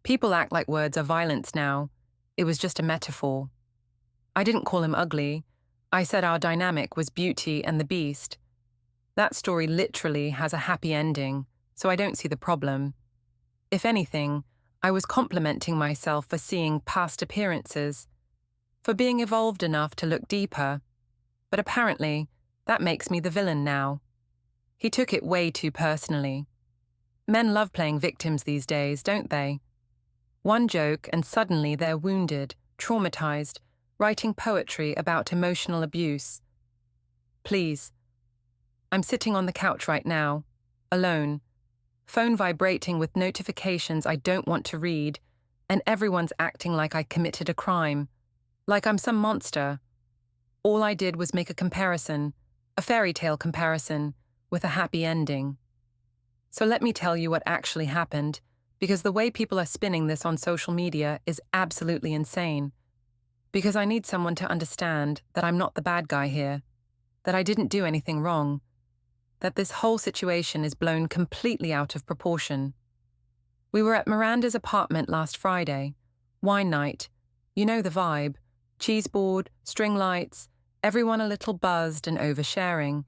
People act like words are violence now. It was just a metaphor. I didn't call him ugly. I said our dynamic was Beauty and the Beast. That story literally has a happy ending, so I don't see the problem. If anything, I was complimenting myself for seeing past appearances, for being evolved enough to look deeper. But apparently, that makes me the villain now. He took it way too personally. Men love playing victims these days, don't they? One joke and suddenly they're wounded, traumatized, writing poetry about emotional abuse. Please. I'm sitting on the couch right now, alone, phone vibrating with notifications I don't want to read, and everyone's acting like I committed a crime, like I'm some monster. All I did was make a comparison, a fairy tale comparison, with a happy ending. So let me tell you what actually happened, because the way people are spinning this on social media is absolutely insane. Because I need someone to understand that I'm not the bad guy here, that I didn't do anything wrong, that this whole situation is blown completely out of proportion. We were at Miranda's apartment last Friday, wine night, you know the vibe, cheese board, string lights, everyone a little buzzed and oversharing.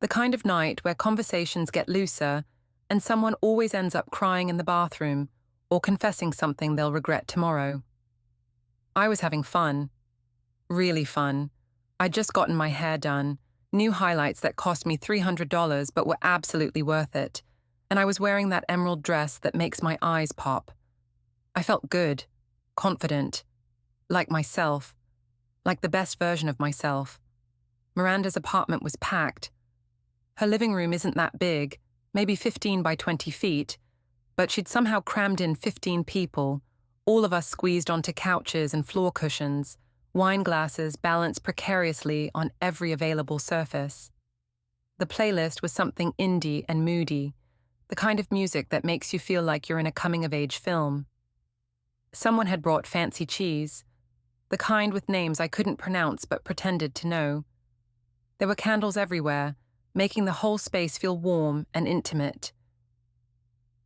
The kind of night where conversations get looser and someone always ends up crying in the bathroom or confessing something they'll regret tomorrow. I was having fun. Really fun. I'd just gotten my hair done, new highlights that cost me $300 but were absolutely worth it, and I was wearing that emerald dress that makes my eyes pop. I felt good, confident, like myself, like the best version of myself. Miranda's apartment was packed. Her living room isn't that big, maybe 15 by 20 feet, but she'd somehow crammed in 15 people, all of us squeezed onto couches and floor cushions, wine glasses balanced precariously on every available surface. The playlist was something indie and moody, the kind of music that makes you feel like you're in a coming-of-age film. Someone had brought fancy cheese, the kind with names I couldn't pronounce but pretended to know. There were candles everywhere, making the whole space feel warm and intimate.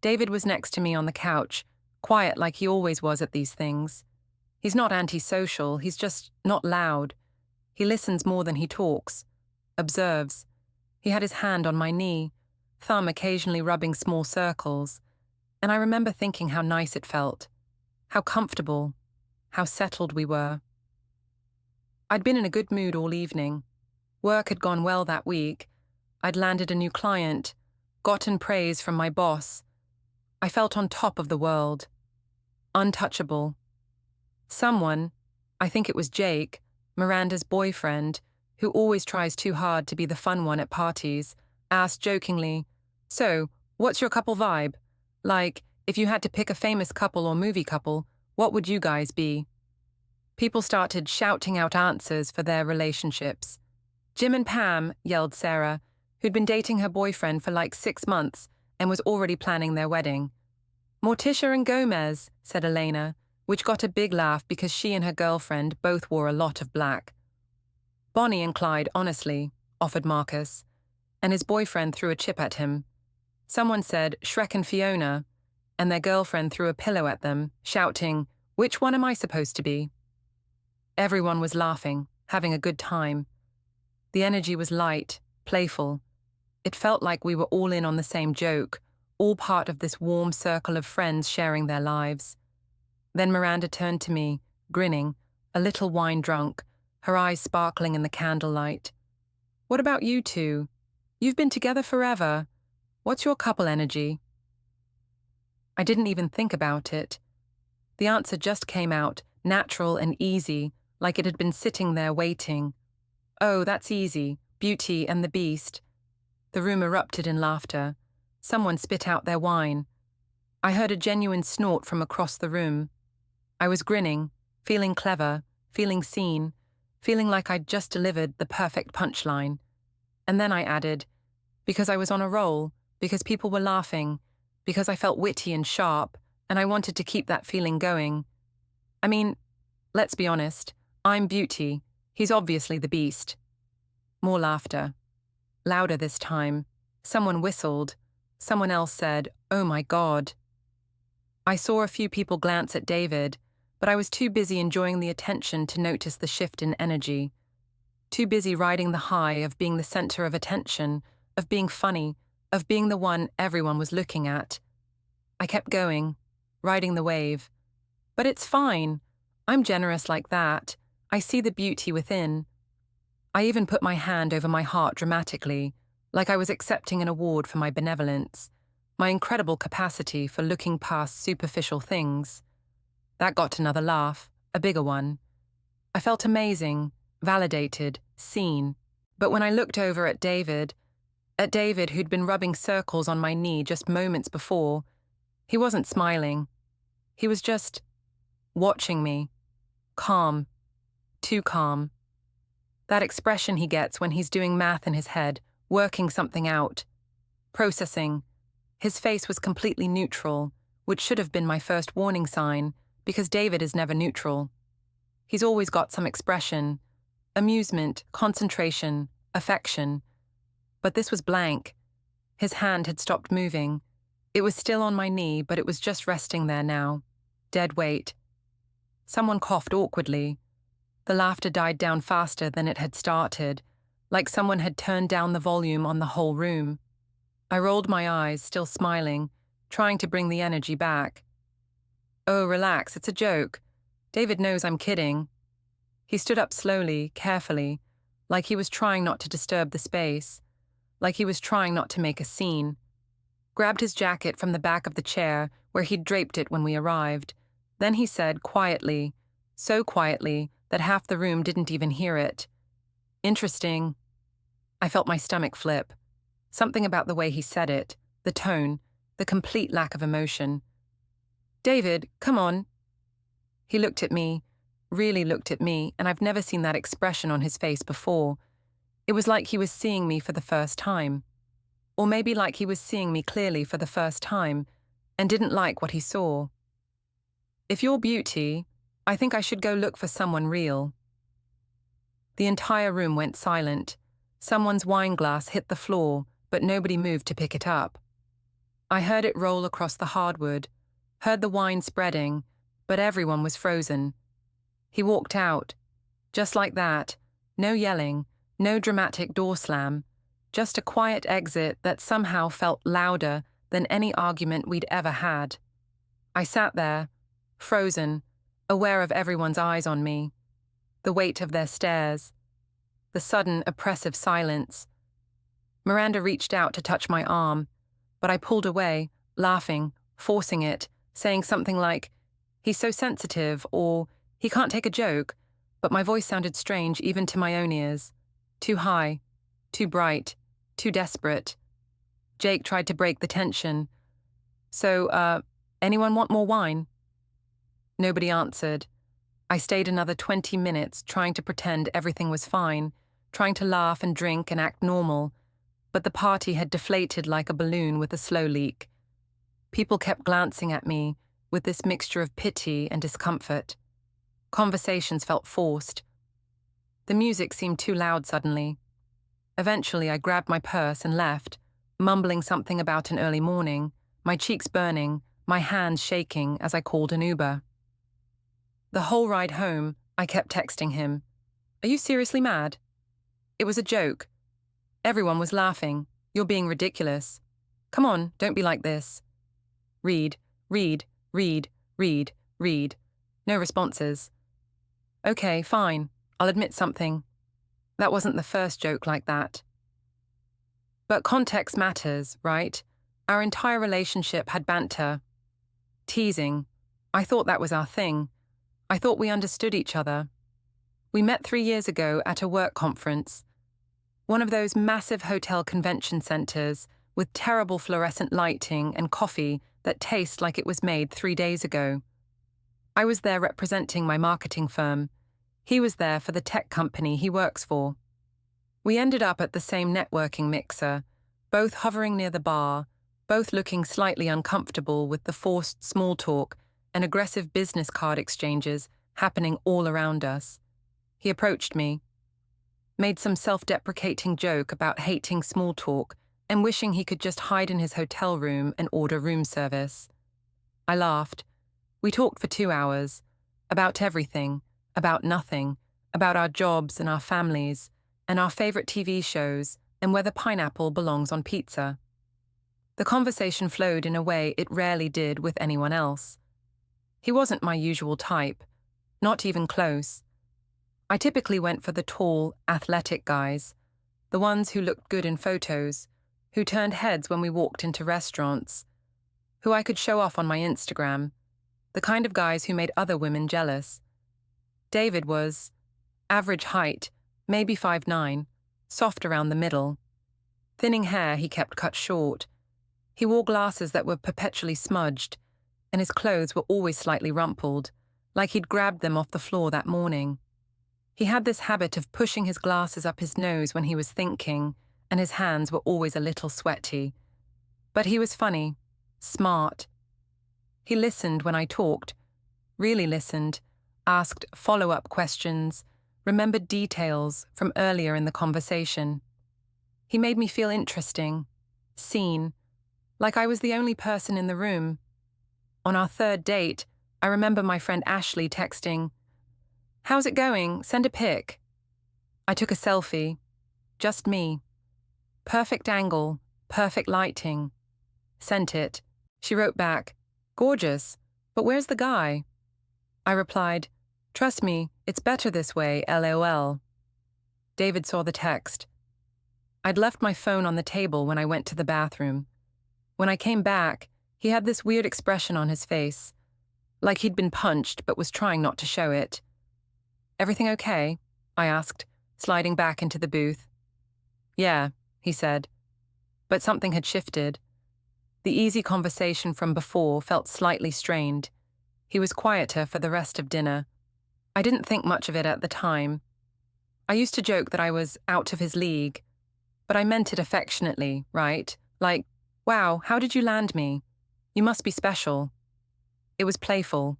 David was next to me on the couch, quiet like he always was at these things. He's not antisocial, he's just not loud. He listens more than he talks, observes. He had his hand on my knee, thumb occasionally rubbing small circles, and I remember thinking how nice it felt, how comfortable, how settled we were. I'd been in a good mood all evening. Work had gone well that week. I'd landed a new client, gotten praise from my boss. I felt on top of the world, untouchable. Someone, I think it was Jake, Miranda's boyfriend, who always tries too hard to be the fun one at parties, asked jokingly, "So, what's your couple vibe? Like, if you had to pick a famous couple or movie couple, what would you guys be?" People started shouting out answers for their relationships. "Jim and Pam," yelled Sarah, who'd been dating her boyfriend for like 6 months and was already planning their wedding. "Morticia and Gomez," said Elena, which got a big laugh because she and her girlfriend both wore a lot of black. "Bonnie and Clyde, honestly," offered Marcus, and his boyfriend threw a chip at him. Someone said Shrek and Fiona, and their girlfriend threw a pillow at them, shouting, "Which one am I supposed to be?" Everyone was laughing, having a good time. The energy was light, playful. It felt like we were all in on the same joke, all part of this warm circle of friends sharing their lives. Then Miranda turned to me, grinning, a little wine drunk, her eyes sparkling in the candlelight. "What about you two? You've been together forever. What's your couple energy?" I didn't even think about it. The answer just came out, natural and easy, like it had been sitting there waiting. "Oh, that's easy. Beauty and the Beast." The room erupted in laughter. Someone spit out their wine. I heard a genuine snort from across the room. I was grinning, feeling clever, feeling seen, feeling like I'd just delivered the perfect punchline. And then I added, because I was on a roll, because people were laughing, because I felt witty and sharp, and I wanted to keep that feeling going. I mean, let's be honest, I'm Beauty. He's obviously the Beast. More laughter. Louder this time. Someone whistled. Someone else said, "Oh my God." I saw a few people glance at David, but I was too busy enjoying the attention to notice the shift in energy. Too busy riding the high of being the center of attention, of being funny, of being the one everyone was looking at. I kept going, riding the wave. But it's fine. I'm generous like that. I see the beauty within. I even put my hand over my heart dramatically, like I was accepting an award for my benevolence, my incredible capacity for looking past superficial things. That got another laugh, a bigger one. I felt amazing, validated, seen. But when I looked over at David who'd been rubbing circles on my knee just moments before, he wasn't smiling. He was just watching me. Calm. Too calm. That expression he gets when he's doing math in his head, working something out. Processing. His face was completely neutral, which should have been my first warning sign, because David is never neutral. He's always got some expression. Amusement, concentration, affection. But this was blank. His hand had stopped moving. It was still on my knee, but it was just resting there now. Dead weight. Someone coughed awkwardly. The laughter died down faster than it had started, like someone had turned down the volume on the whole room. I rolled my eyes, still smiling, trying to bring the energy back. Oh, relax, it's a joke. David knows I'm kidding. He stood up slowly, carefully, like he was trying not to disturb the space, like he was trying not to make a scene. Grabbed his jacket from the back of the chair where he'd draped it when we arrived. Then he said quietly, so quietly that half the room didn't even hear it. Interesting. I felt my stomach flip. Something about the way he said it, the tone, the complete lack of emotion. David, come on. He looked at me, really looked at me, and I've never seen that expression on his face before. It was like he was seeing me for the first time. Or maybe like he was seeing me clearly for the first time, and didn't like what he saw. If you're beauty, I think I should go look for someone real. The entire room went silent. Someone's wine glass hit the floor, but nobody moved to pick it up. I heard it roll across the hardwood, heard the wine spreading, but everyone was frozen. He walked out. Just like that. No yelling, no dramatic door slam. Just a quiet exit that somehow felt louder than any argument we'd ever had. I sat there, frozen, aware of everyone's eyes on me, the weight of their stares, the sudden oppressive silence. Miranda reached out to touch my arm, but I pulled away, laughing, forcing it, saying something like, "He's so sensitive," or "He can't take a joke," but my voice sounded strange even to my own ears. Too high, too bright, too desperate. Jake tried to break the tension. So, anyone want more wine? Nobody answered. I stayed another 20 minutes trying to pretend everything was fine, trying to laugh and drink and act normal, but the party had deflated like a balloon with a slow leak. People kept glancing at me with this mixture of pity and discomfort. Conversations felt forced. The music seemed too loud suddenly. Eventually, I grabbed my purse and left, mumbling something about an early morning, my cheeks burning, my hands shaking as I called an Uber. The whole ride home, I kept texting him. "Are you seriously mad?" It was a joke. Everyone was laughing. "You're being ridiculous. Come on, don't be like this." Read, read, read, read, read. No responses. Okay, fine. I'll admit something. That wasn't the first joke like that. But context matters, right? Our entire relationship had banter. Teasing. I thought that was our thing. I thought we understood each other. We met 3 years ago at a work conference. One of those massive hotel convention centers with terrible fluorescent lighting and coffee that tastes like it was made 3 days ago. I was there representing my marketing firm. He was there for the tech company he works for. We ended up at the same networking mixer, both hovering near the bar, both looking slightly uncomfortable with the forced small talk and aggressive business card exchanges happening all around us. He approached me, made some self-deprecating joke about hating small talk and wishing he could just hide in his hotel room and order room service. I laughed. We talked for 2 hours. About everything, about nothing, about our jobs and our families, and our favorite TV shows, and whether pineapple belongs on pizza. The conversation flowed in a way it rarely did with anyone else. He wasn't my usual type, not even close. I typically went for the tall, athletic guys, the ones who looked good in photos, who turned heads when we walked into restaurants, who I could show off on my Instagram, the kind of guys who made other women jealous. David was average height, maybe 5'9", soft around the middle. Thinning hair he kept cut short. He wore glasses that were perpetually smudged, and his clothes were always slightly rumpled, like he'd grabbed them off the floor that morning. He had this habit of pushing his glasses up his nose when he was thinking, and his hands were always a little sweaty. But he was funny, smart. He listened when I talked, really listened, asked follow-up questions, remembered details from earlier in the conversation. He made me feel interesting, seen, like I was the only person in the room. On our third date, I remember my friend Ashley texting, "How's it going? Send a pic." I took a selfie. Just me. Perfect angle, perfect lighting. Sent it. She wrote back, "Gorgeous, but where's the guy?" I replied, "Trust me, it's better this way, LOL." David saw the text. I'd left my phone on the table when I went to the bathroom. When I came back, he had this weird expression on his face, like he'd been punched but was trying not to show it. "Everything okay?" I asked, sliding back into the booth. "Yeah," he said. But something had shifted. The easy conversation from before felt slightly strained. He was quieter for the rest of dinner. I didn't think much of it at the time. I used to joke that I was out of his league, but I meant it affectionately, right? Like, "Wow, how did you land me? You must be special." It was playful.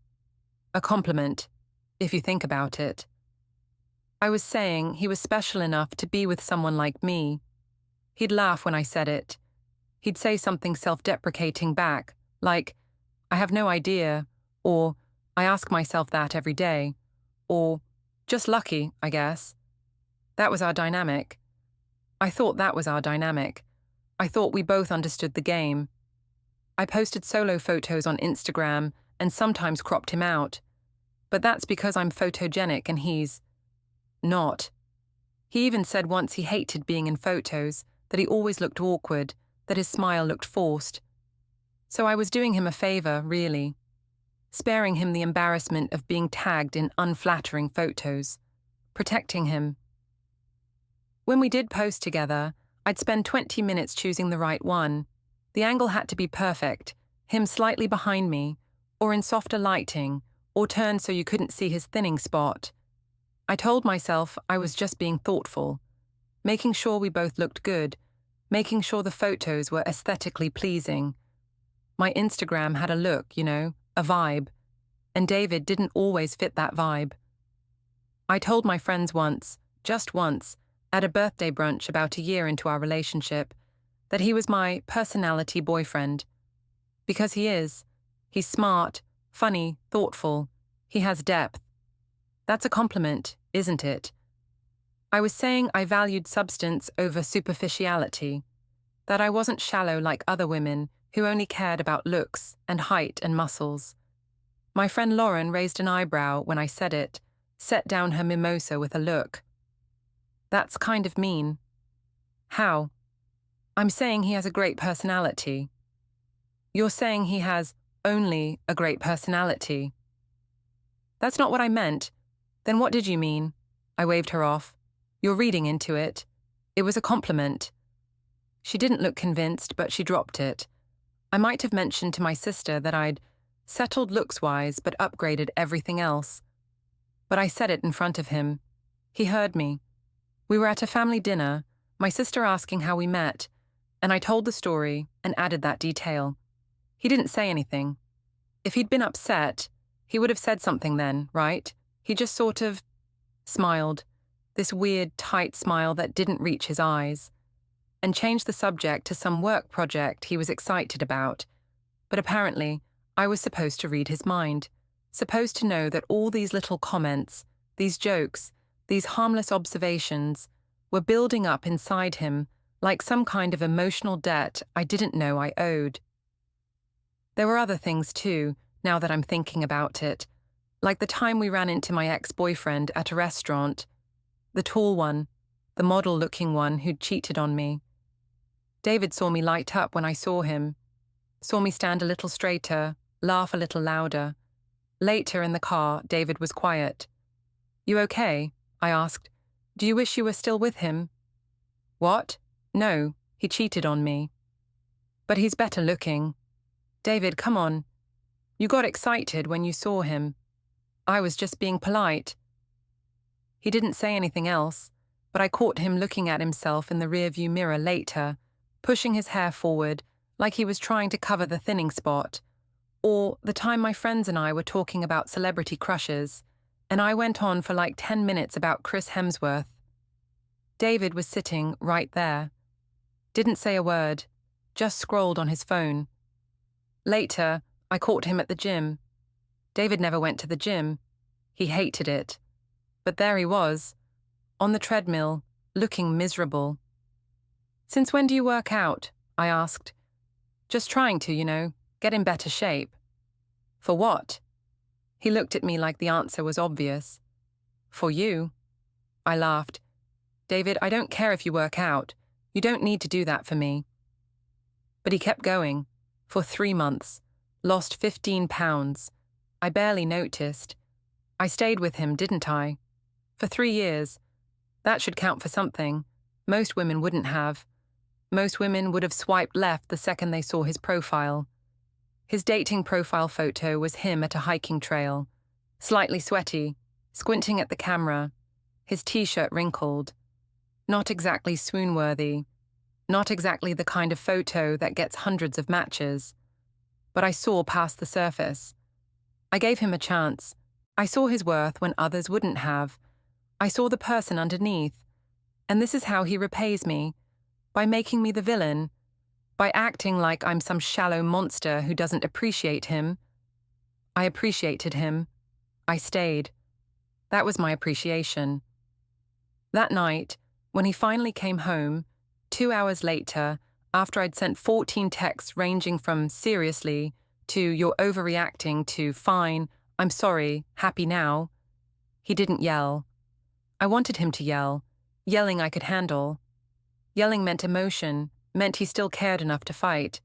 A compliment, if you think about it. I was saying he was special enough to be with someone like me. He'd laugh when I said it. He'd say something self-deprecating back, like, "I have no idea," or "I ask myself that every day," or "Just lucky, I guess." That was our dynamic. I thought that was our dynamic. I thought we both understood the game. I posted solo photos on Instagram and sometimes cropped him out. But that's because I'm photogenic and he's not. He even said once he hated being in photos, that he always looked awkward, that his smile looked forced. So I was doing him a favor, really. Sparing him the embarrassment of being tagged in unflattering photos. Protecting him. When we did post together, I'd spend 20 minutes choosing the right one. The angle had to be perfect, him slightly behind me, or in softer lighting, or turned so you couldn't see his thinning spot. I told myself I was just being thoughtful, making sure we both looked good, making sure the photos were aesthetically pleasing. My Instagram had a look, a vibe, and David didn't always fit that vibe. I told my friends once, just once, at a birthday brunch about a year into our relationship, that he was my personality boyfriend. Because he is. He's smart, funny, thoughtful. He has depth. That's a compliment, isn't it? I was saying I valued substance over superficiality, that I wasn't shallow like other women who only cared about looks and height and muscles. My friend Lauren raised an eyebrow when I said it, set down her mimosa with a look. That's kind of mean. How? I'm saying he has a great personality. You're saying he has only a great personality. That's not what I meant. Then what did you mean? I waved her off. You're reading into it. It was a compliment. She didn't look convinced, but she dropped it. I might have mentioned to my sister that I'd settled looks-wise but upgraded everything else. But I said it in front of him. He heard me. We were at a family dinner, my sister asking how we met, and I told the story and added that detail. He didn't say anything. If he'd been upset, he would have said something then, right? He just sort of smiled, this weird, tight smile that didn't reach his eyes, and changed the subject to some work project he was excited about. But apparently, I was supposed to read his mind, supposed to know that all these little comments, these jokes, these harmless observations were building up inside him like some kind of emotional debt I didn't know I owed. There were other things too, now that I'm thinking about it, like the time we ran into my ex-boyfriend at a restaurant, the tall one, the model-looking one who'd cheated on me. David saw me light up when I saw him, saw me stand a little straighter, laugh a little louder. Later in the car, David was quiet. "You okay?" I asked. "Do you wish you were still with him?" "What? No, he cheated on me." "But he's better looking." "David, come on. You got excited when you saw him." "I was just being polite." He didn't say anything else, but I caught him looking at himself in the rearview mirror later, pushing his hair forward like he was trying to cover the thinning spot. Or the time my friends and I were talking about celebrity crushes, and I went on for like 10 minutes about Chris Hemsworth. David was sitting right there. Didn't say a word, just scrolled on his phone. Later, I caught him at the gym. David never went to the gym. He hated it. But there he was, on the treadmill, looking miserable. "Since when do you work out?" I asked. "Just trying to, get in better shape." "For what?" He looked at me like the answer was obvious. "For you." I laughed. "David, I don't care if you work out. You don't need to do that for me." But he kept going. For 3 months. Lost 15 pounds. I barely noticed. I stayed with him, didn't I? For 3 years. That should count for something. Most women wouldn't have. Most women would have swiped left the second they saw his profile. His dating profile photo was him at a hiking trail, slightly sweaty, squinting at the camera, his t-shirt wrinkled. Not exactly swoon-worthy, not exactly the kind of photo that gets hundreds of matches. But I saw past the surface. I gave him a chance. I saw his worth when others wouldn't have. I saw the person underneath. And this is how he repays me, by making me the villain, by acting like I'm some shallow monster who doesn't appreciate him. I appreciated him. I stayed. That was my appreciation. That night, when he finally came home, 2 hours later, after I'd sent 14 texts ranging from seriously to you're overreacting to fine, I'm sorry, happy now, he didn't yell. I wanted him to yell. Yelling I could handle. Yelling meant emotion, meant he still cared enough to fight.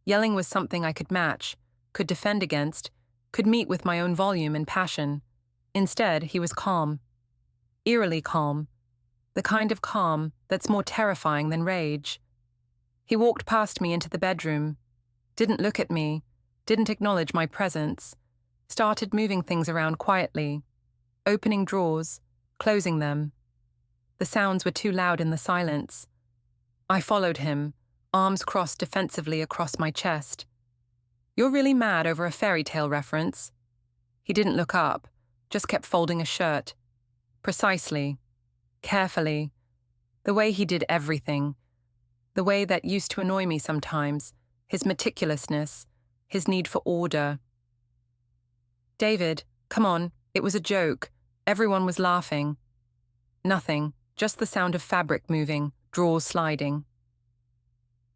Yelling was something I could match, could defend against, could meet with my own volume and passion. Instead, he was calm. Eerily calm. The kind of calm that's more terrifying than rage. He walked past me into the bedroom, didn't look at me, didn't acknowledge my presence, started moving things around quietly, opening drawers, closing them. The sounds were too loud in the silence. I followed him, arms crossed defensively across my chest. "You're really mad over a fairy tale reference?" He didn't look up, just kept folding a shirt. Precisely. Carefully. The way he did everything. The way that used to annoy me sometimes. His meticulousness. His need for order. "David, come on, it was a joke. Everyone was laughing." Nothing, just the sound of fabric moving, drawers sliding.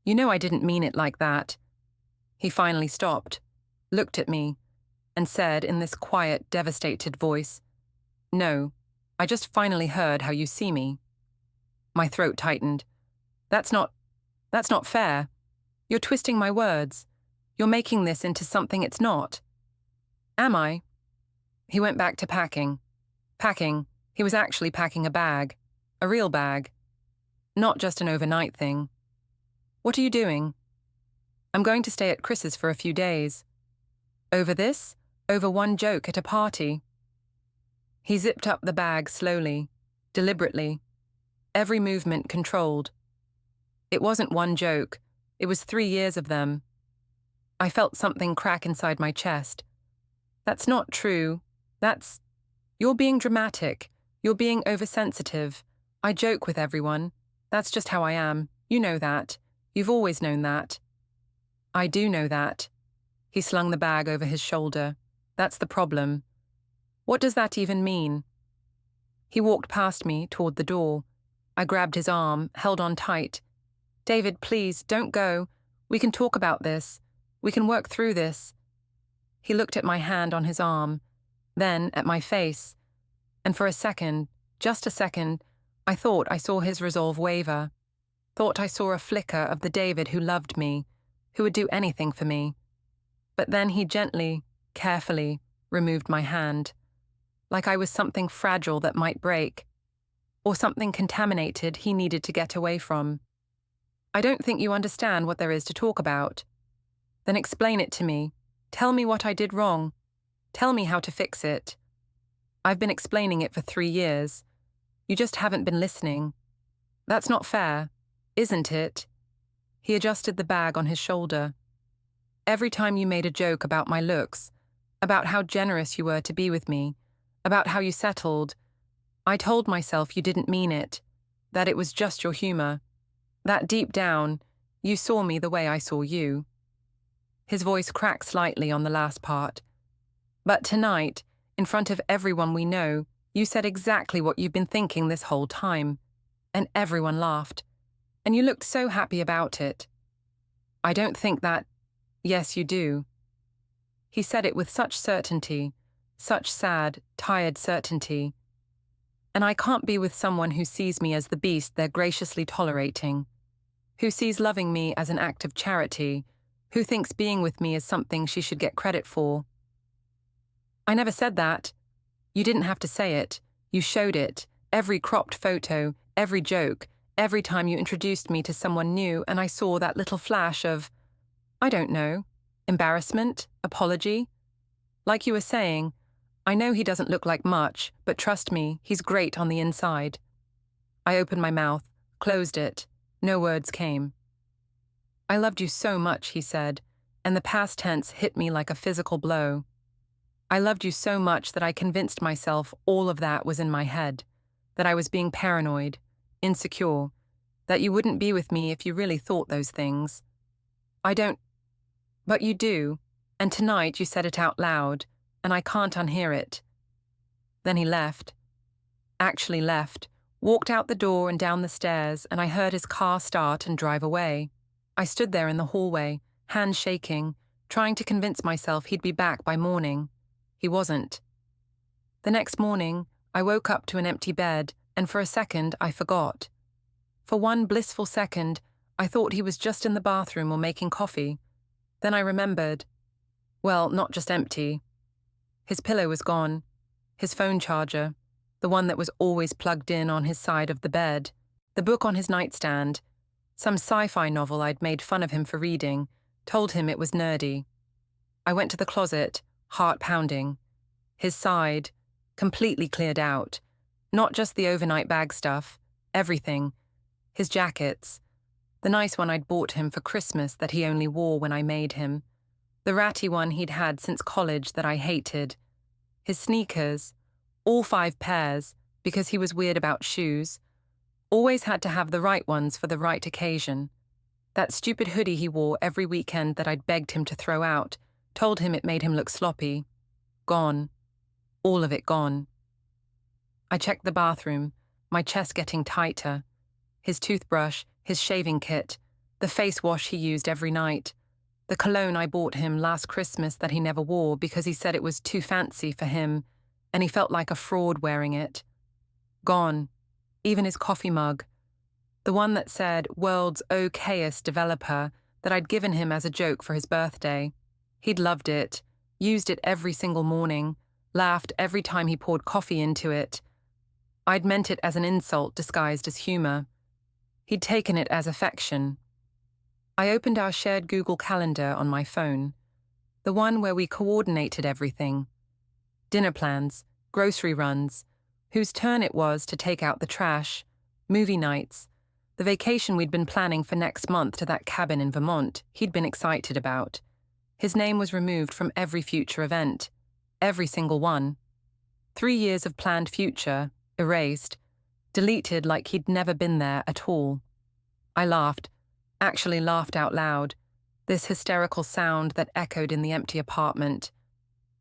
"You know I didn't mean it like that." He finally stopped, looked at me, and said in this quiet, devastated voice, "No, I just finally heard how you see me." My throat tightened. That's not fair. You're twisting my words. You're making this into something it's not." "Am I?" He went back to packing. Packing. He was actually packing a bag. A real bag. Not just an overnight thing. "What are you doing?" "I'm going to stay at Chris's for a few days." "Over this? Over one joke at a party?" He zipped up the bag slowly, deliberately. Every movement controlled. It wasn't one joke. It was 3 years of them. I felt something crack inside my chest. "That's not true. You're being dramatic. You're being oversensitive. I joke with everyone. That's just how I am. You know that. You've always known that." "I do know that." He slung the bag over his shoulder. That's the problem. What does that even mean? He walked past me toward the door. I grabbed his arm, held on tight. David, please, don't go. We can talk about this. We can work through this. He looked at my hand on his arm, then at my face. And for a second, just a second, I thought I saw his resolve waver. Thought I saw a flicker of the David who loved me, who would do anything for me. But then he gently, carefully, removed my hand, like I was something fragile that might break, or something contaminated he needed to get away from. I don't think you understand what there is to talk about. Then explain it to me. Tell me what I did wrong. Tell me how to fix it. I've been explaining it for 3 years. You just haven't been listening. That's not fair, isn't it? He adjusted the bag on his shoulder. Every time you made a joke about my looks, about how generous you were to be with me, about how you settled, I told myself you didn't mean it, that it was just your humor, that deep down, you saw me the way I saw you. His voice cracked slightly on the last part. But tonight, in front of everyone we know, you said exactly what you've been thinking this whole time. And everyone laughed. And you looked so happy about it. I don't think that... Yes, you do. He said it with such certainty, such sad, tired certainty. And I can't be with someone who sees me as the beast they're graciously tolerating, who sees loving me as an act of charity, who thinks being with me is something she should get credit for. I never said that. You didn't have to say it. You showed it. Every cropped photo, every joke, every time you introduced me to someone new and I saw that little flash of, I don't know, embarrassment, apology. Like you were saying, I know he doesn't look like much, but trust me, he's great on the inside. I opened my mouth, closed it. No words came. I loved you so much, he said, and the past tense hit me like a physical blow. I loved you so much that I convinced myself all of that was in my head, that I was being paranoid, insecure, that you wouldn't be with me if you really thought those things. I don't... But you do, and tonight you said it out loud, and I can't unhear it. Then he left. Actually left, walked out the door and down the stairs, and I heard his car start and drive away. I stood there in the hallway, hands shaking, trying to convince myself he'd be back by morning. He wasn't. The next morning, I woke up to an empty bed, and for a second, I forgot. For one blissful second, I thought he was just in the bathroom or making coffee. Then I remembered. Well, not just empty. His pillow was gone. His phone charger, the one that was always plugged in on his side of the bed, the book on his nightstand, some sci-fi novel I'd made fun of him for reading, told him it was nerdy. I went to the closet, heart pounding. His side, completely cleared out. Not just the overnight bag stuff, everything. His jackets, the nice one I'd bought him for Christmas that he only wore when I made him, the ratty one he'd had since college that I hated, his sneakers, all 5 pairs, because he was weird about shoes, always had to have the right ones for the right occasion. That stupid hoodie he wore every weekend that I'd begged him to throw out, told him it made him look sloppy. Gone. All of it gone. I checked the bathroom, my chest getting tighter. His toothbrush, his shaving kit, the face wash he used every night, the cologne I bought him last Christmas that he never wore because he said it was too fancy for him, and he felt like a fraud wearing it. Gone. Even his coffee mug. The one that said world's okayest developer that I'd given him as a joke for his birthday. He'd loved it, used it every single morning, laughed every time he poured coffee into it. I'd meant it as an insult disguised as humor. He'd taken it as affection. I opened our shared Google Calendar on my phone, the one where we coordinated everything. Dinner plans, grocery runs, whose turn it was to take out the trash, movie nights, the vacation we'd been planning for next month to that cabin in Vermont he'd been excited about. His name was removed from every future event, every single one. 3 years of planned future, erased, deleted like he'd never been there at all. I laughed, actually laughed out loud. this hysterical sound that echoed in the empty apartment.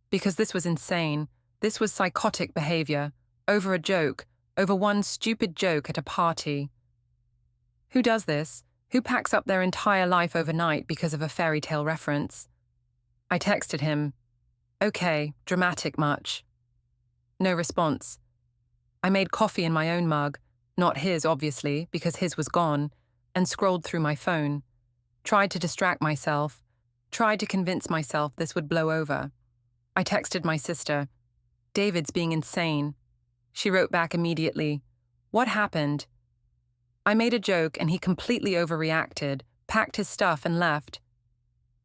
Because this was insane, this was psychotic behavior, over a joke, over one stupid joke at a party. Who does this? Who packs up their entire life overnight because of a fairy tale reference? I texted him, "Okay, dramatic much?" No response. I made coffee in my own mug, not his obviously, because his was gone, and scrolled through my phone. Tried to distract myself, tried to convince myself this would blow over. I texted my sister, "David's being insane." She wrote back immediately, "What happened?" I made a joke and he completely overreacted, packed his stuff and left.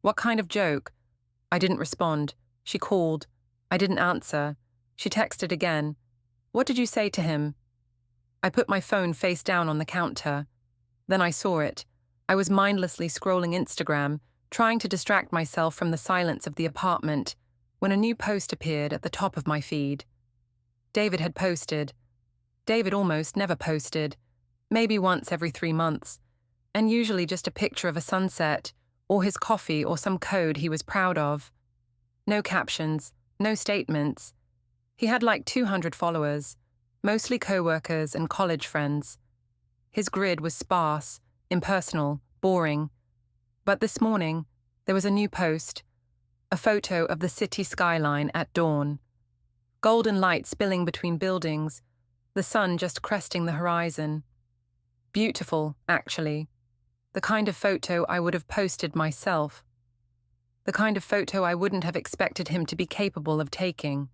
"What kind of joke?" I didn't respond. She called. I didn't answer. She texted again. "What did you say to him?" I put my phone face down on the counter. Then I saw it. I was mindlessly scrolling Instagram, trying to distract myself from the silence of the apartment, when a new post appeared at the top of my feed. David had posted. David almost never posted, maybe once every 3 months, and usually just a picture of a sunset, or his coffee or some code he was proud of. No captions, no statements. He had like 200 followers, mostly coworkers and college friends. His grid was sparse, impersonal, boring. But this morning, there was a new post, a photo of the city skyline at dawn. Golden light spilling between buildings, the sun just cresting the horizon. Beautiful, actually. The kind of photo I would have posted myself. The kind of photo I wouldn't have expected him to be capable of taking.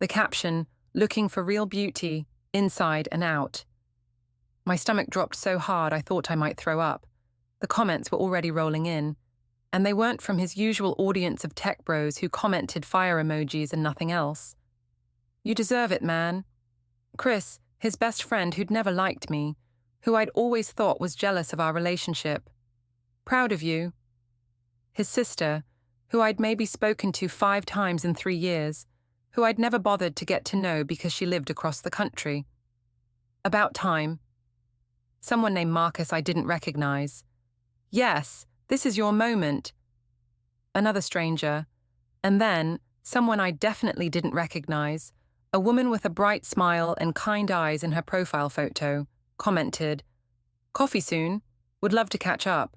The caption, "Looking for real beauty, inside and out." My stomach dropped so hard I thought I might throw up. The comments were already rolling in, and they weren't from his usual audience of tech bros who commented fire emojis and nothing else. "You deserve it, man." Chris, his best friend who'd never liked me, who I'd always thought was jealous of our relationship. "Proud of you." His sister, who I'd maybe spoken to 5 times in 3 years, who I'd never bothered to get to know because she lived across the country. About time. Someone named Marcus I didn't recognize. "Yes, this is your moment." Another stranger. And then, someone I definitely didn't recognize, a woman with a bright smile and kind eyes in her profile photo, commented, "Coffee soon? Would love to catch up."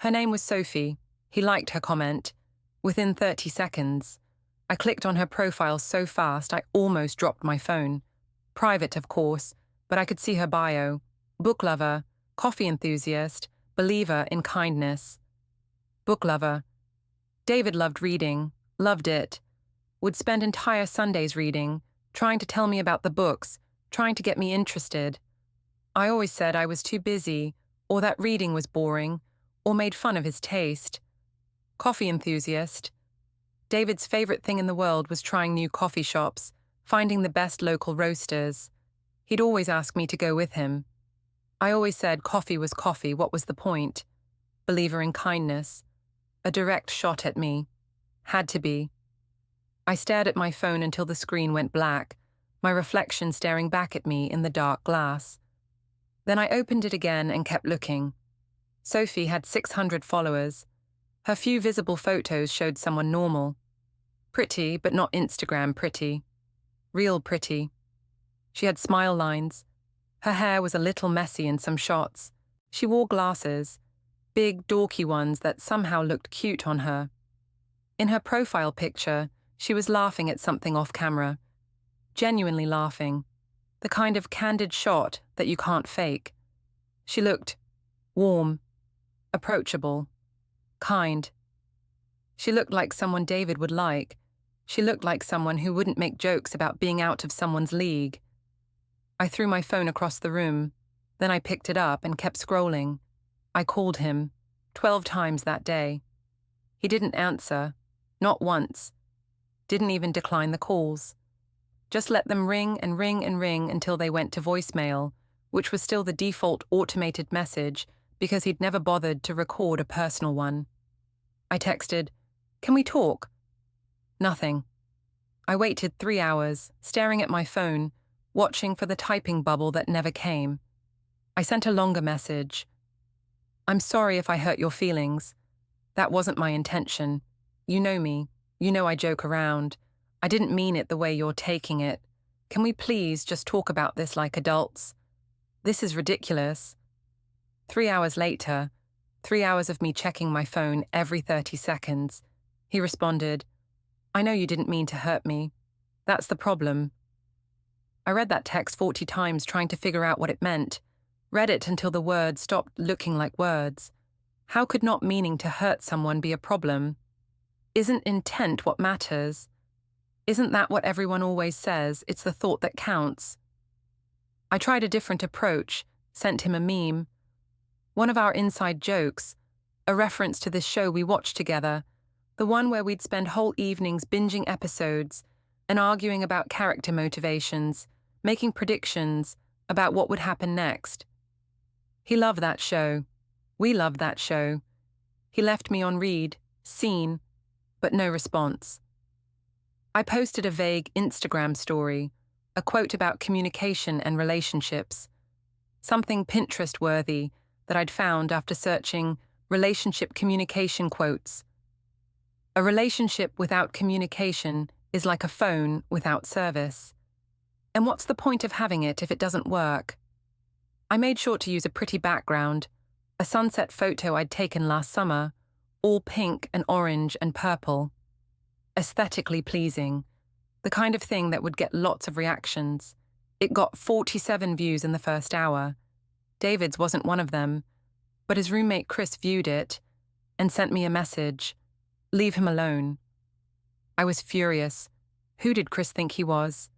Her name was Sophie. He liked her comment. Within 30 seconds. I clicked on her profile so fast I almost dropped my phone. Private, of course, but I could see her bio. Book lover, coffee enthusiast, believer in kindness. Book lover. David loved reading, loved it. Would spend entire Sundays reading, trying to tell me about the books, trying to get me interested. I always said I was too busy, or that reading was boring, or made fun of his taste. Coffee enthusiast. David's favorite thing in the world was trying new coffee shops, finding the best local roasters. He'd always ask me to go with him. I always said coffee was coffee, what was the point? Believer in kindness. A direct shot at me. Had to be. I stared at my phone until the screen went black, my reflection staring back at me in the dark glass. Then I opened it again and kept looking. Sophie had 600 followers. Her few visible photos showed someone normal. Pretty, but not Instagram pretty. Real pretty. She had smile lines. Her hair was a little messy in some shots. She wore glasses, big, dorky ones that somehow looked cute on her. In her profile picture, she was laughing at something off camera. Genuinely laughing. The kind of candid shot that you can't fake. She looked warm, approachable, kind. She looked like someone David would like. She looked like someone who wouldn't make jokes about being out of someone's league. I threw my phone across the room. Then I picked it up and kept scrolling. I called him 12 times that day. He didn't answer, not once. Didn't even decline the calls. Just let them ring and ring and ring until they went to voicemail, which was still the default automated message because he'd never bothered to record a personal one. I texted, "Can we talk?" Nothing. I waited 3 hours, staring at my phone, watching for the typing bubble that never came. I sent a longer message. I'm sorry if I hurt your feelings. That wasn't my intention. You know me. You know I joke around. I didn't mean it the way you're taking it. Can we please just talk about this like adults? This is ridiculous. 3 hours later, 3 hours of me checking my phone every 30 seconds, he responded, I know you didn't mean to hurt me. That's the problem. I read that text 40 times trying to figure out what it meant. Read it until the words stopped looking like words. How could not meaning to hurt someone be a problem? Isn't intent what matters? Isn't that what everyone always says? It's the thought that counts. I tried a different approach, sent him a meme. One of our inside jokes, a reference to this show we watched together, the one where we'd spend whole evenings binging episodes and arguing about character motivations, making predictions about what would happen next. He loved that show. We loved that show. He left me on read, seen, but no response. I posted a vague Instagram story, a quote about communication and relationships, something Pinterest-worthy that I'd found after searching relationship communication quotes. A relationship without communication is like a phone without service. And what's the point of having it if it doesn't work? I made sure to use a pretty background, a sunset photo I'd taken last summer, all pink and orange and purple. Aesthetically pleasing, the kind of thing that would get lots of reactions. It got 47 views in the first hour. David's wasn't one of them, but his roommate Chris viewed it and sent me a message. Leave him alone. I was furious. Who did Chris think he was?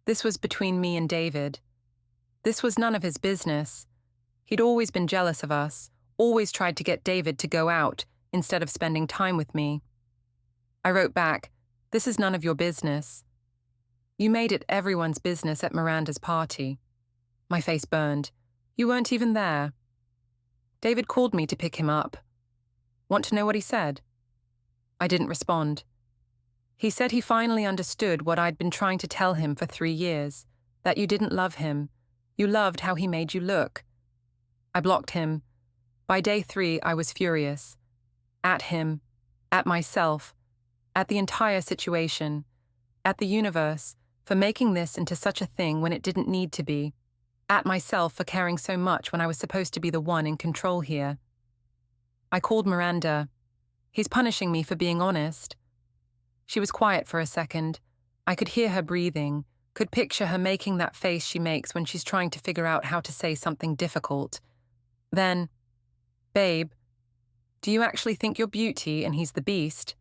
This was between me and David. This was none of his business. He'd always been jealous of us, always tried to get David to go out instead of spending time with me. I wrote back, this is none of your business. You made it everyone's business at Miranda's party. My face burned. You weren't even there. David called me to pick him up. Want to know what he said? I didn't respond. He said he finally understood what I'd been trying to tell him for 3 years, that you didn't love him. You loved how he made you look. I blocked him. By day 3, I was furious. At him, at myself, at the entire situation, at the universe for making this into such a thing when it didn't need to be, at myself for caring so much when I was supposed to be the one in control here. I called Miranda. He's punishing me for being honest. She was quiet for a second. I could hear her breathing, could picture her making that face she makes when she's trying to figure out how to say something difficult. Then, babe, do you actually think you're beauty and he's the beast?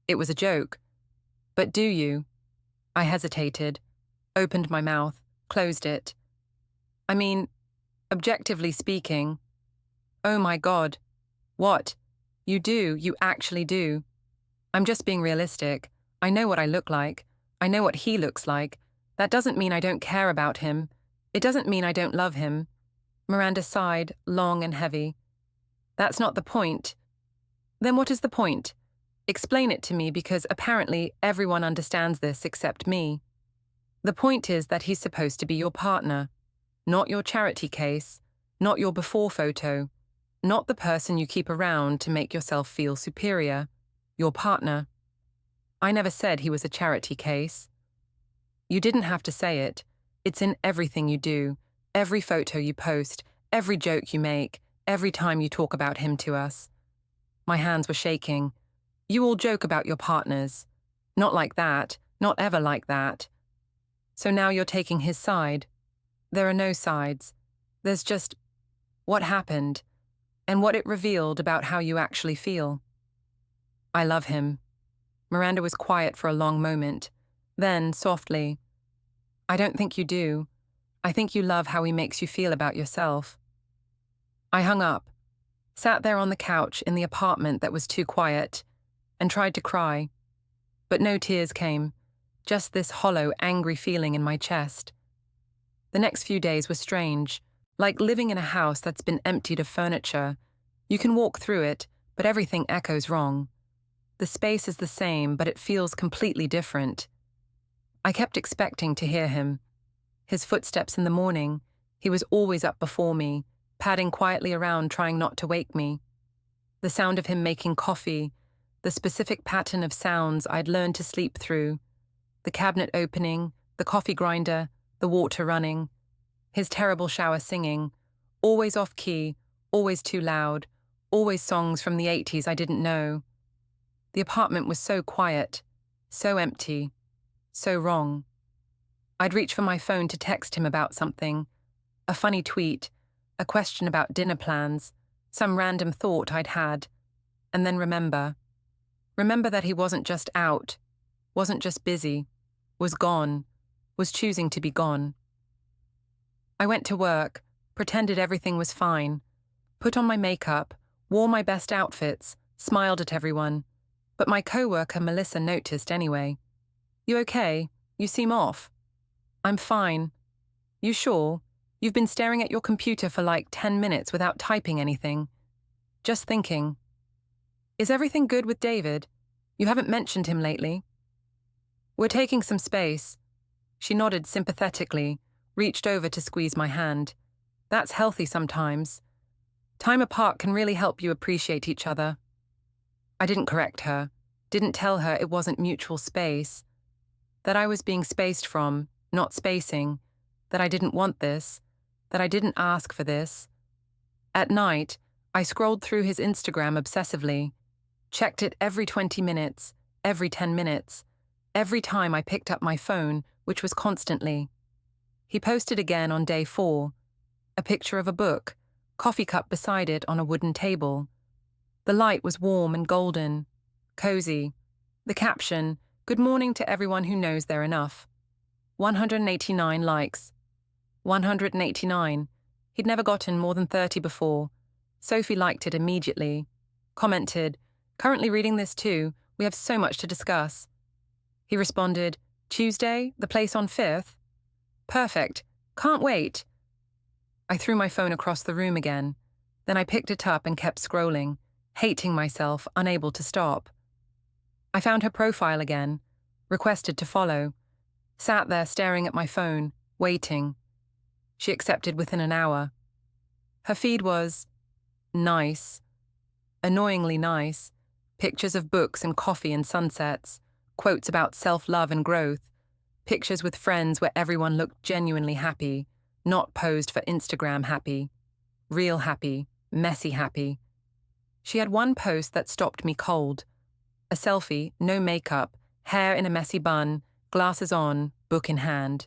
It was a joke. But do you? I hesitated, opened my mouth, closed it. I mean, objectively speaking. Oh my God. What? You do, you actually do. I'm just being realistic. I know what I look like. I know what he looks like. That doesn't mean I don't care about him. It doesn't mean I don't love him. Miranda sighed, long and heavy. That's not the point. Then what is the point? Explain it to me because apparently everyone understands this except me. The point is that he's supposed to be your partner, not your charity case, not your before photo, not the person you keep around to make yourself feel superior, your partner. I never said he was a charity case. You didn't have to say it. It's in everything you do, every photo you post, every joke you make, every time you talk about him to us. My hands were shaking. You all joke about your partners. Not like that, not ever like that. So now you're taking his side. There are no sides. There's just what happened and what it revealed about how you actually feel. I love him. Miranda was quiet for a long moment. Then, softly, I don't think you do. I think you love how he makes you feel about yourself. I hung up, sat there on the couch in the apartment that was too quiet, and tried to cry. But no tears came, just this hollow, angry feeling in my chest. The next few days were strange, like living in a house that's been emptied of furniture. You can walk through it, but everything echoes wrong. The space is the same, but it feels completely different. I kept expecting to hear him. His footsteps in the morning, he was always up before me, padding quietly around trying not to wake me. The sound of him making coffee, the specific pattern of sounds I'd learned to sleep through, the cabinet opening, the coffee grinder, the water running, his terrible shower singing, always off key, always too loud, always songs from the 80s I didn't know. The apartment was so quiet, so empty, so wrong. I'd reach for my phone to text him about something, a funny tweet, a question about dinner plans, some random thought I'd had, and then remember that he wasn't just out, wasn't just busy, was gone, was choosing to be gone. I went to work, pretended everything was fine, put on my makeup, wore my best outfits, smiled at everyone, but my coworker Melissa noticed anyway. "You okay? You seem off." "I'm fine." "You sure? You've been staring at your computer for like 10 minutes without typing anything." "Just thinking." "Is everything good with David? You haven't mentioned him lately." "We're taking some space." She nodded sympathetically, reached over to squeeze my hand. "That's healthy sometimes. Time apart can really help you appreciate each other." I didn't correct her, didn't tell her it wasn't mutual space, that I was being spaced from, not spacing, that I didn't want this, that I didn't ask for this. At night, I scrolled through his Instagram obsessively, checked it every 20 minutes, every 10 minutes, every time I picked up my phone, which was constantly. He posted again on day 4, a picture of a book, coffee cup beside it on a wooden table. The light was warm and golden, cozy. The caption, "Good morning to everyone who knows they're enough." 189 likes. 189. He'd never gotten more than 30 before. Sophie liked it immediately. Commented, "Currently reading this too. We have so much to discuss." He responded, "Tuesday, the place on 5th? Perfect. Can't wait." I threw my phone across the room again. Then I picked it up and kept scrolling, hating myself, unable to stop. I found her profile again, requested to follow, sat there staring at my phone, waiting. She accepted within an hour. Her feed was nice, annoyingly nice, pictures of books and coffee and sunsets, quotes about self-love and growth, pictures with friends where everyone looked genuinely happy, not posed for Instagram happy, real happy, messy happy. She had one post that stopped me cold. A selfie, no makeup, hair in a messy bun, glasses on, book in hand.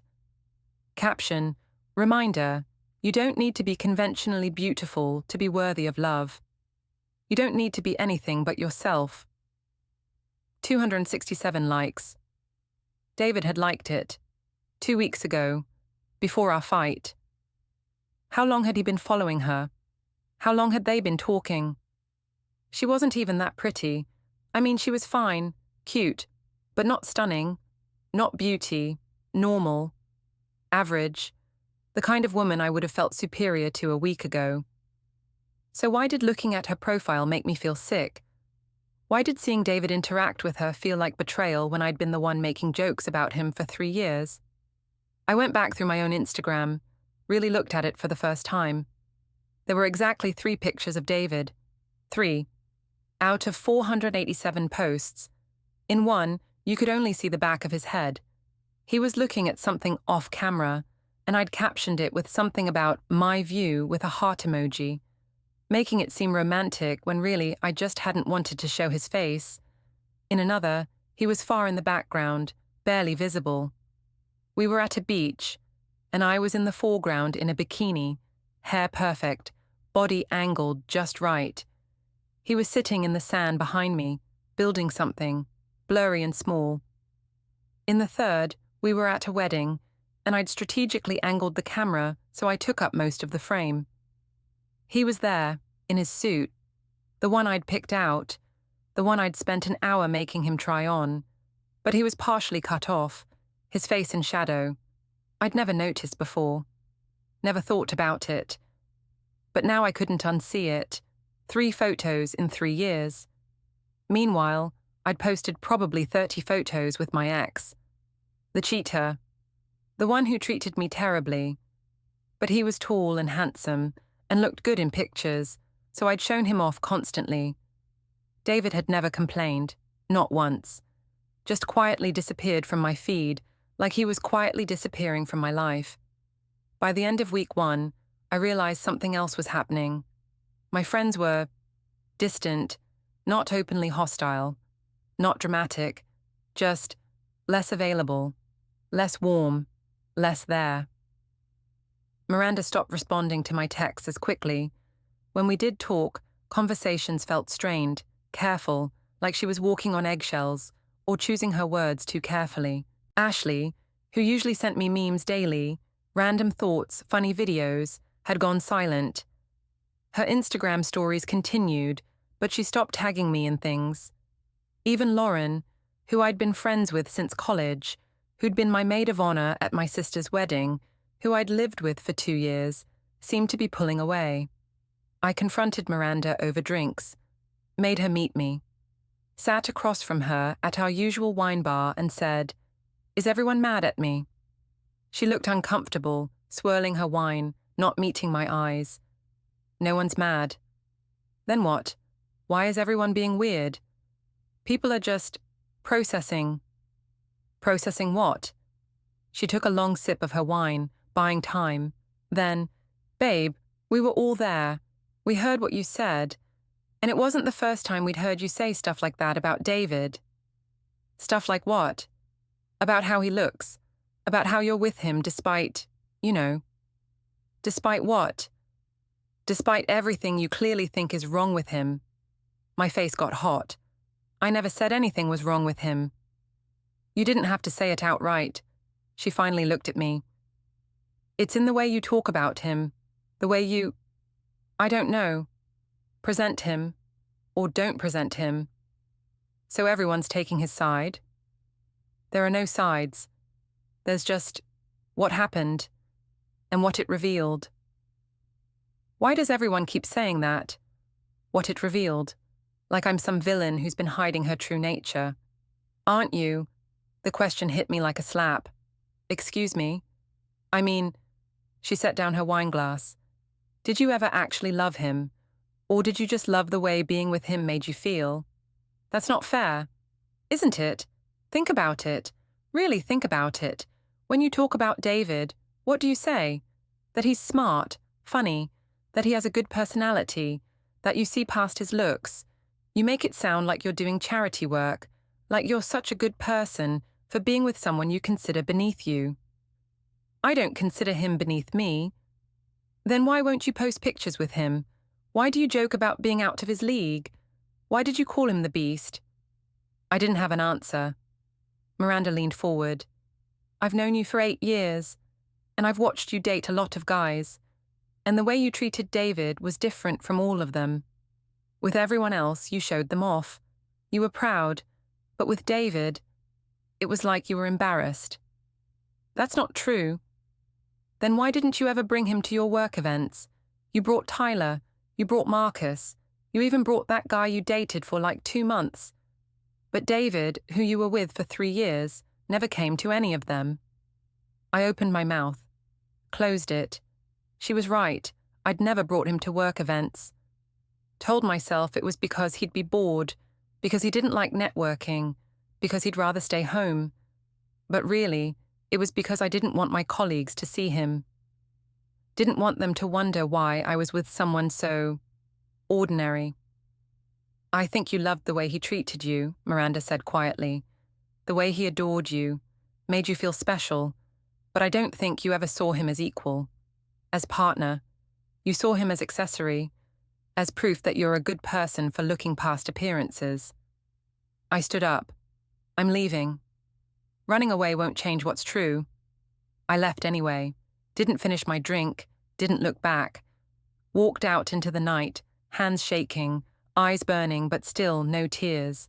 Caption, reminder, you don't need to be conventionally beautiful to be worthy of love. You don't need to be anything but yourself. 267 likes. David had liked it. 2 weeks ago, before our fight. How long had he been following her? How long had they been talking? She wasn't even that pretty. I mean, she was fine, cute, but not stunning, not beauty, normal, average, the kind of woman I would have felt superior to a week ago. So why did looking at her profile make me feel sick? Why did seeing David interact with her feel like betrayal when I'd been the one making jokes about him for 3 years? I went back through my own Instagram, really looked at it for the first time. There were exactly 3 pictures of David. 3. Out of 487 posts. In one, you could only see the back of his head. He was looking at something off camera, and I'd captioned it with something about my view with a heart emoji, making it seem romantic when really I just hadn't wanted to show his face. In another, he was far in the background, barely visible. We were at a beach, and I was in the foreground in a bikini, hair perfect, body angled just right. He was sitting in the sand behind me, building something, blurry and small. In the third, we were at a wedding, and I'd strategically angled the camera so I took up most of the frame. He was there, in his suit, the one I'd picked out, the one I'd spent an hour making him try on, but he was partially cut off, his face in shadow. I'd never noticed before, never thought about it. But now I couldn't unsee it. 3 photos in 3 years. Meanwhile, I'd posted probably 30 photos with my ex. The cheater. The one who treated me terribly. But he was tall and handsome, and looked good in pictures, so I'd shown him off constantly. David had never complained, not once. Just quietly disappeared from my feed, like he was quietly disappearing from my life. By the end of week 1, I realized something else was happening. My friends were distant, not openly hostile, not dramatic, just less available, less warm, less there. Miranda stopped responding to my texts as quickly. When we did talk, conversations felt strained, careful, like she was walking on eggshells or choosing her words too carefully. Ashley, who usually sent me memes daily, random thoughts, funny videos, had gone silent. Her Instagram stories continued, but she stopped tagging me in things. Even Lauren, who I'd been friends with since college, who'd been my maid of honor at my sister's wedding, who I'd lived with for 2 years, seemed to be pulling away. I confronted Miranda over drinks, made her meet me, sat across from her at our usual wine bar and said, "Is everyone mad at me?" She looked uncomfortable, swirling her wine, not meeting my eyes. No one's mad. Then what? Why is everyone being weird? People are just processing. Processing what? She took a long sip of her wine, buying time. Then, "Babe, we were all there. We heard what you said. And it wasn't the first time we'd heard you say stuff like that about David." "Stuff like what?" "About how he looks. About how you're with him despite, you know." "Despite what?" "Despite everything you clearly think is wrong with him." My face got hot. I never said anything was wrong with him. "You didn't have to say it outright." She finally looked at me. "It's in the way you talk about him, the way you, I don't know, present him, or don't present him." "So everyone's taking his side?" "There are no sides. There's just what happened, and what it revealed." Why does everyone keep saying that? What it revealed. Like I'm some villain who's been hiding her true nature. Aren't you? The question hit me like a slap. "Excuse me? I mean," she set down her wine glass. "Did you ever actually love him? Or did you just love the way being with him made you feel? That's not fair. Isn't it? Think about it. Really think about it. When you talk about David, what do you say? That he's smart, funny, that he has a good personality, that you see past his looks. You make it sound like you're doing charity work, like you're such a good person for being with someone you consider beneath you. I don't consider him beneath me. Then why won't you post pictures with him? Why do you joke about being out of his league? Why did you call him the beast?" I didn't have an answer. Miranda leaned forward. "I've known you for 8 years, and I've watched you date a lot of guys, and the way you treated David was different from all of them. With everyone else, you showed them off. You were proud, but with David, it was like you were embarrassed." "That's not true." "Then why didn't you ever bring him to your work events? You brought Tyler, you brought Marcus, you even brought that guy you dated for like 2 months. But David, who you were with for 3 years, never came to any of them." I opened my mouth, closed it. She was right. I'd never brought him to work events. Told myself it was because he'd be bored, because he didn't like networking, because he'd rather stay home. But really, it was because I didn't want my colleagues to see him. Didn't want them to wonder why I was with someone so ordinary. "I think you loved the way he treated you," Miranda said quietly. "The way he adored you, made you feel special, but I don't think you ever saw him as equal, as partner. You saw him as accessory, as proof that you're a good person for looking past appearances." I stood up. "I'm leaving. Running away won't change what's true." I left anyway, didn't finish my drink, didn't look back. Walked out into the night, hands shaking, eyes burning but still no tears.